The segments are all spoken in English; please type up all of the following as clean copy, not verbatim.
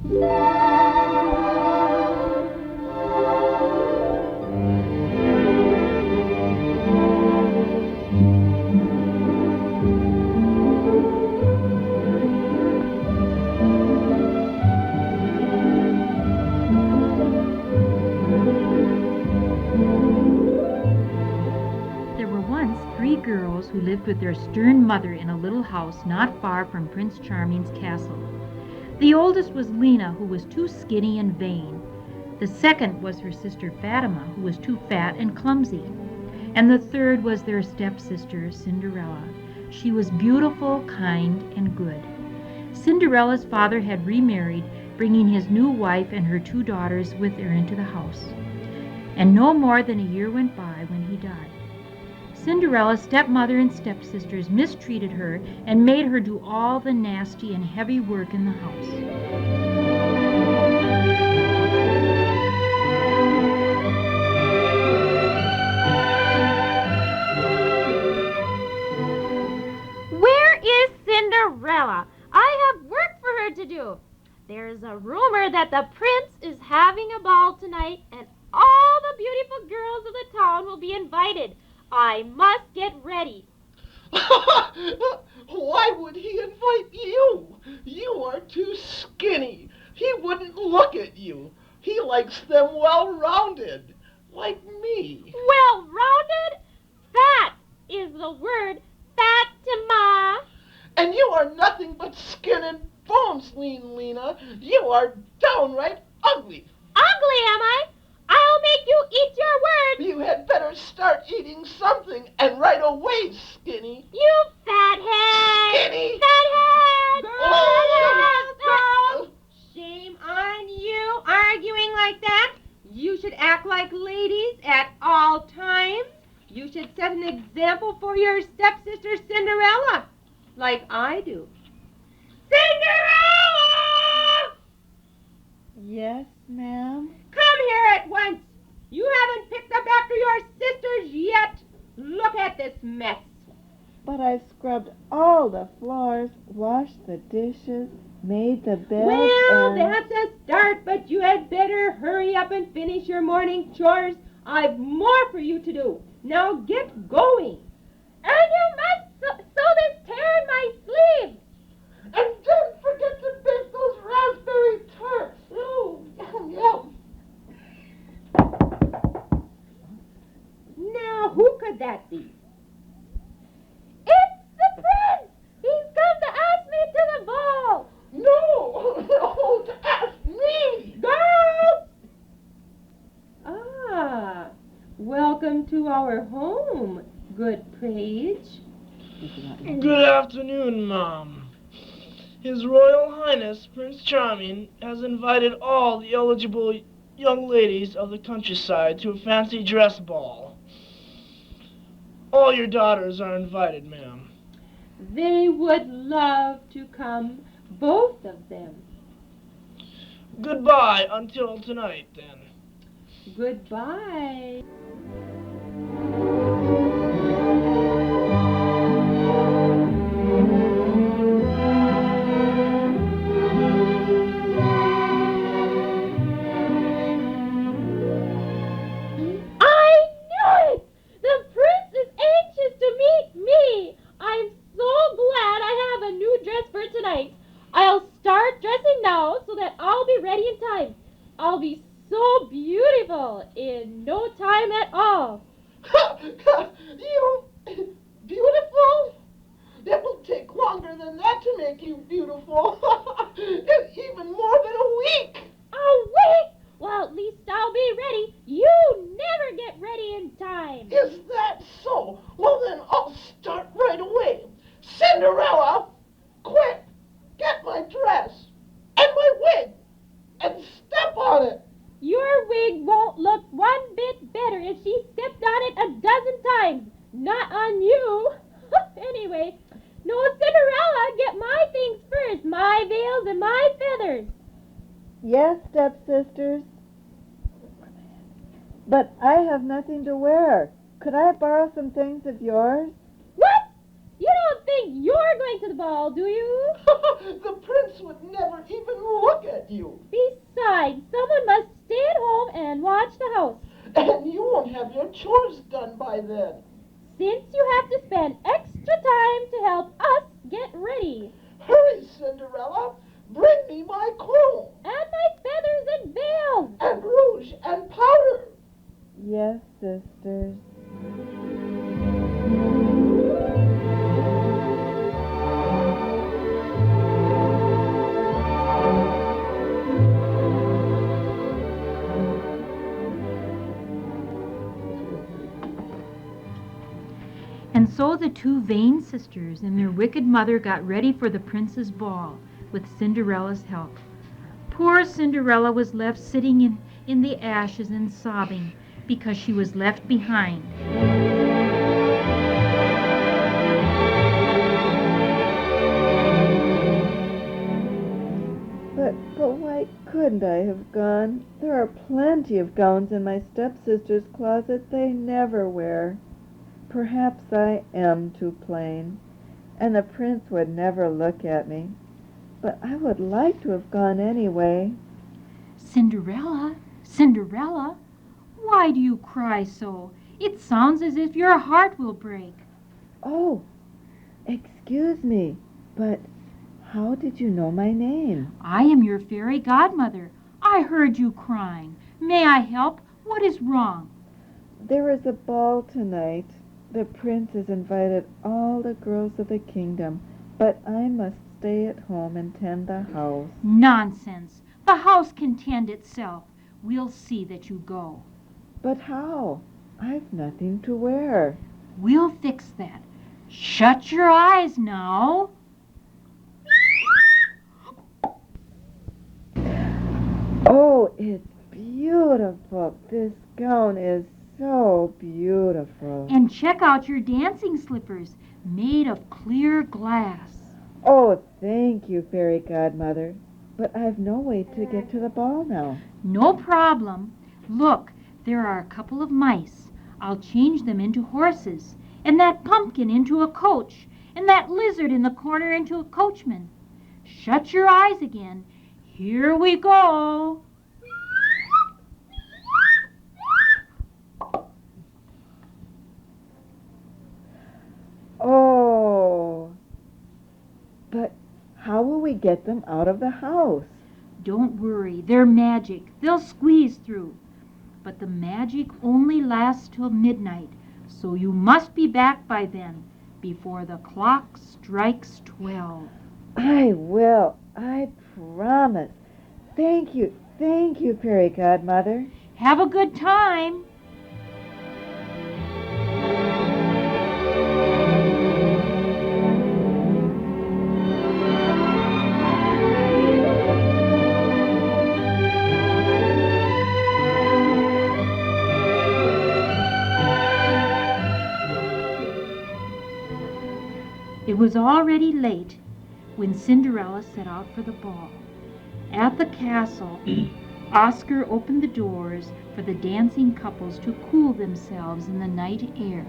There were once three girls who lived with their stern mother in a little house not far from Prince Charming's castle. The oldest was Lena, who was too skinny and vain. The second was her sister Fatima, who was too fat and clumsy. And the third was their stepsister, Cinderella. She was beautiful, kind, and good. Cinderella's father had remarried, bringing his new wife and her two daughters with her into the house. And no more than a year went by when he died. Cinderella's stepmother and stepsisters mistreated her and made her do all the nasty and heavy work in the house. Where is Cinderella? I have work for her to do. There's a rumor that the prince is having a ball tonight, and all the beautiful girls of the town will be invited. I must get ready. Why would he invite you? You are too skinny. He wouldn't look at you. He likes them well-rounded, like me. Well-rounded? Fat is the word. Fatima. And you are nothing but skin and bones, Lena. You are downright ugly. Ugly, am I? I'll make you eat your words. You had better start eating something, and right away, Skinny. You fathead. Skinny. Fathead. Girls! Shame on you, arguing like that. You should act like ladies at all times. You should set an example for your stepsister Cinderella, like I do. Cinderella! Yes, ma'am? Come here at once. You haven't picked up after your sisters yet. Look at this mess. But I've scrubbed all the floors, washed the dishes, made the bed, Well, and... that's a start, but you had better hurry up and finish your morning chores. I've more for you to do. Now get going. And you must sew this tear in my sleeve. And don't forget to bake those raspberry tarts. Oh, yum, yum. Now, who could that be? It's the prince. He's come to ask me to the ball. No, don't ask me. Girls! Ah, welcome to our home, good Page. Good afternoon, Mom. His Royal Highness Prince Charming has invited all the eligible young ladies of the countryside to a fancy dress ball. All your daughters are invited, ma'am. They would love to come, both of them. Goodbye until tonight, then. Goodbye. I'll start dressing now so that I'll be ready in time. I'll be so beautiful in no time at all. You beautiful? It will take longer than that to make you beautiful. It's even more than a week. A week? Well, at least I'll be ready. You never get ready in time. Is that so? Well, then I'll start right away. Cinderella, quick, get my dress and my wig and step on it. Your wig won't look one bit better if she stepped on it a dozen times. Not on you. Anyway, no, Cinderella, get my things first. My veils and my feathers. Yes, stepsisters. But I have nothing to wear. Could I borrow some things of yours? What? You don't think you're going to the ball, do you? The prince would never even look at get you. Besides, someone must stay at home and watch the house. And you won't have your chores done by then. Since you have to spend extra time to help us get ready. Hurry, Cinderella. Bring me my comb. And my feathers and veils. And rouge and powder. Yes, sisters. And so the two vain sisters and their wicked mother got ready for the prince's ball with Cinderella's help. Poor Cinderella was left sitting in the ashes and sobbing because she was left behind. But why couldn't I have gone? There are plenty of gowns in my stepsister's closet they never wear. Perhaps I am too plain, and the prince would never look at me. But I would like to have gone anyway. Cinderella, Cinderella, why do you cry so? It sounds as if your heart will break. Oh, excuse me, but how did you know my name? I am your fairy godmother. I heard you crying. May I help? What is wrong? There is a ball tonight. The prince has invited all the girls of the kingdom, but I must stay at home and tend the house. Nonsense. The house can tend itself. We'll see that you go. But how? I've nothing to wear. We'll fix that. Shut your eyes now. Oh, it's beautiful. This gown is so beautiful. And check out your dancing slippers, made of clear glass. Oh, thank you, fairy godmother. But I've no way to get to the ball now. No problem. Look, there are a couple of mice. I'll change them into horses, and that pumpkin into a coach, and that lizard in the corner into a coachman. Shut your eyes again. Here we go. Oh, but how will we get them out of the house? Don't worry, they're magic. They'll squeeze through. But the magic only lasts till midnight, so you must be back by then, before the clock strikes 12. I will. I promise. Thank you, fairy godmother. Have a good time. It was already late when Cinderella set out for the ball. At the castle, Oscar opened the doors for the dancing couples to cool themselves in the night air.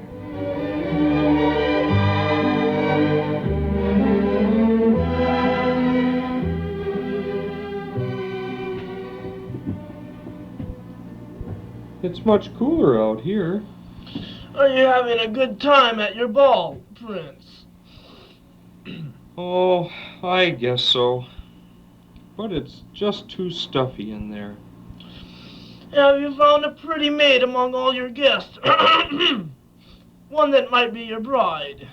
It's much cooler out here. Are you having a good time at your ball, Prince? Oh, I guess so. But it's just too stuffy in there. Have you found a pretty maid among all your guests? One that might be your bride.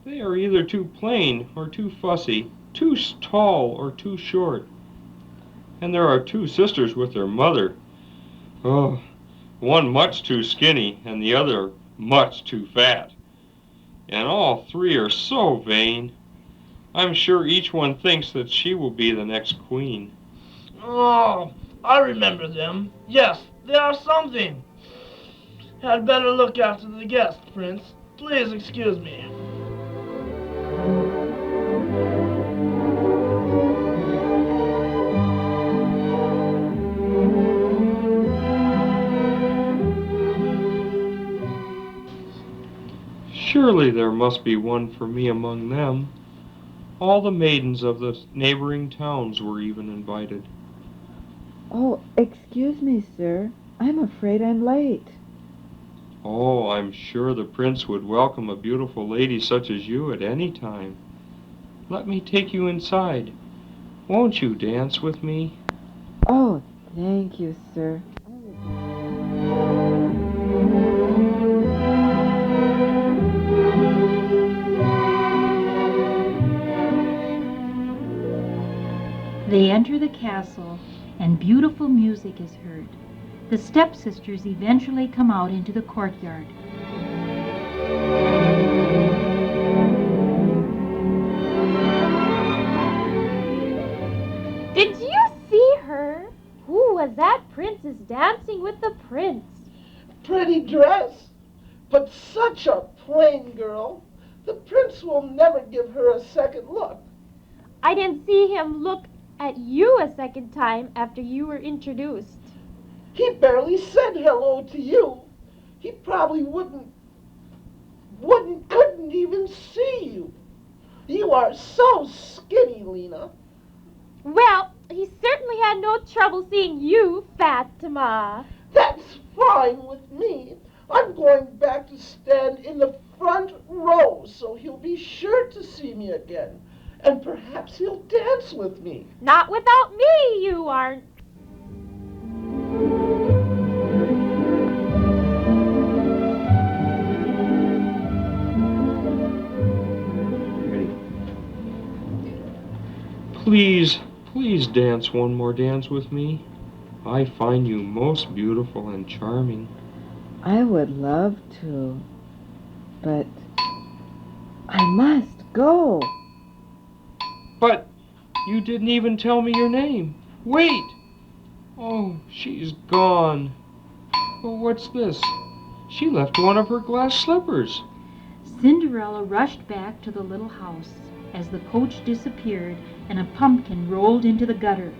They are either too plain or too fussy, too tall or too short. And there are two sisters with their mother. Oh, one much too skinny and the other much too fat. And all three are so vain. I'm sure each one thinks that she will be the next queen. Oh, I remember them. Yes, they are something. Had better look after the guests, Prince. Please excuse me. Surely there must be one for me among them. All the maidens of the neighboring towns were even invited. Oh, excuse me, sir. I'm afraid I'm late. Oh, I'm sure the prince would welcome a beautiful lady such as you at any time. Let me take you inside. Won't you dance with me? Oh, thank you, sir. They enter the castle, and beautiful music is heard. The stepsisters eventually come out into the courtyard. Did you see her? Who was that princess dancing with the prince? Pretty dress, but such a plain girl. The prince will never give her a second look. I didn't see him look at you a second time after you were introduced. He barely said hello to you. He probably couldn't even see you. You are so skinny, Lena. Well, he certainly had no trouble seeing you, Fatima. That's fine with me. I'm going back to stand in the front row, so he'll be sure to see me again. And perhaps he'll dance with me. Not without me, you aren't. Please, please dance one more dance with me. I find you most beautiful and charming. I would love to, but I must go. But you didn't even tell me your name. Wait! Oh, she's gone. Oh, what's this? She left one of her glass slippers. Cinderella rushed back to the little house as the coach disappeared and a pumpkin rolled into the gutter.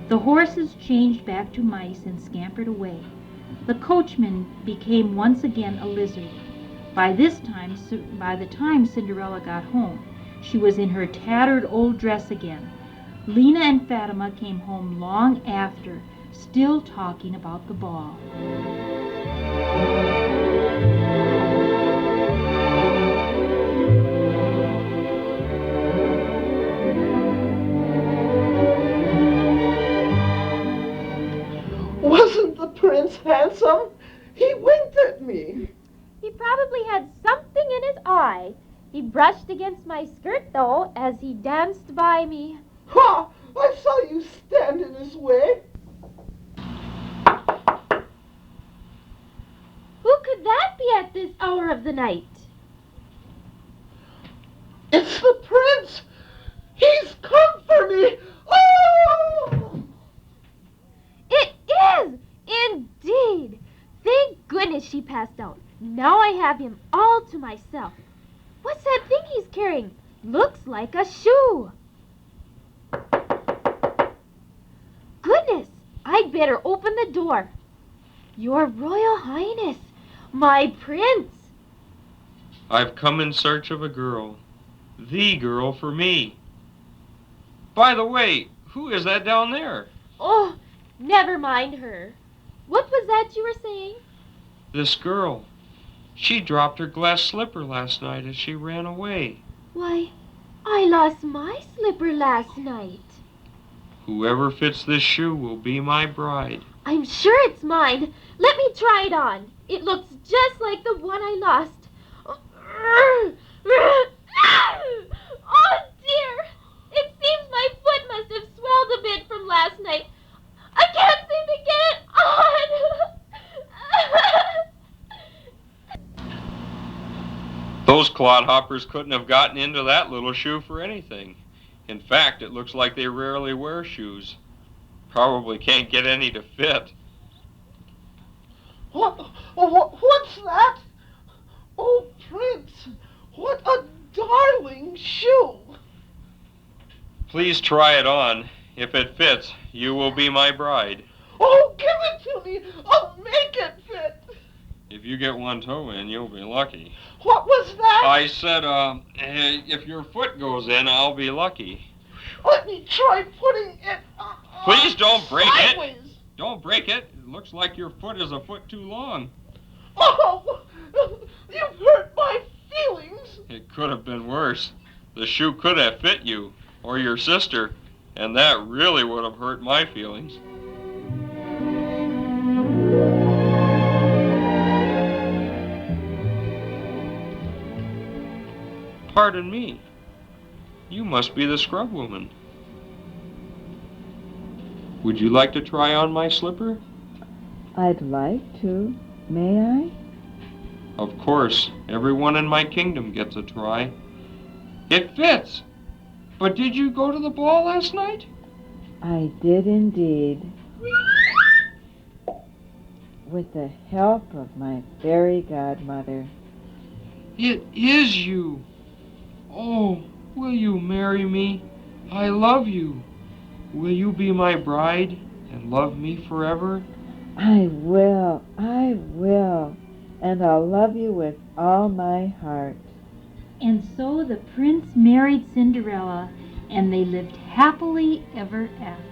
The horses changed back to mice and scampered away. The coachman became once again a lizard. By the time Cinderella got home, she was in her tattered old dress again. Lena and Fatima came home long after, still talking about the ball. Wasn't the prince handsome? He winked at me. He probably had something in his eye. He brushed against my skirt, though, as he danced by me. Ha! I saw you stand in his way. Who could that be at this hour of the night? It's the prince. He's come for me. Oh! It is, indeed. Thank goodness she passed out. Now I have him all to myself. What's that thing he's carrying? Looks like a shoe. Goodness, I'd better open the door. Your Royal Highness, my prince. I've come in search of a girl. The girl for me. By the way, who is that down there? Oh, never mind her. What was that you were saying? This girl. She dropped her glass slipper last night as she ran away. Why, I lost my slipper last night. Whoever fits this shoe will be my bride. I'm sure it's mine. Let me try it on. It looks just like the one I lost. Oh, dear! It seems my foot must have swelled a bit from last night. I can't seem to get it on. Those clodhoppers couldn't have gotten into that little shoe for anything. In fact, it looks like they rarely wear shoes. Probably can't get any to fit. What's that? Oh, Prince, what a darling shoe. Please try it on. If it fits, you will be my bride. Oh, give it to me. I'll make it fit. If you get one toe in, you'll be lucky. What was that? I said, if your foot goes in, I'll be lucky. Let me try putting it Please don't break sideways. it. Don't break it. It looks like your foot is a foot too long. Oh, you've hurt my feelings. It could have been worse. The shoe could have fit you, or your sister, and that really would have hurt my feelings. Pardon me. You must be the scrub woman. Would you like to try on my slipper? I'd like to. May I? Of course, everyone in my kingdom gets a try. It fits. But did you go to the ball last night? I did indeed. With the help of my fairy godmother. It is you. Oh, will you marry me? I love you. Will you be my bride and love me forever? I will. And I'll love you with all my heart. And so the prince married Cinderella, and they lived happily ever after.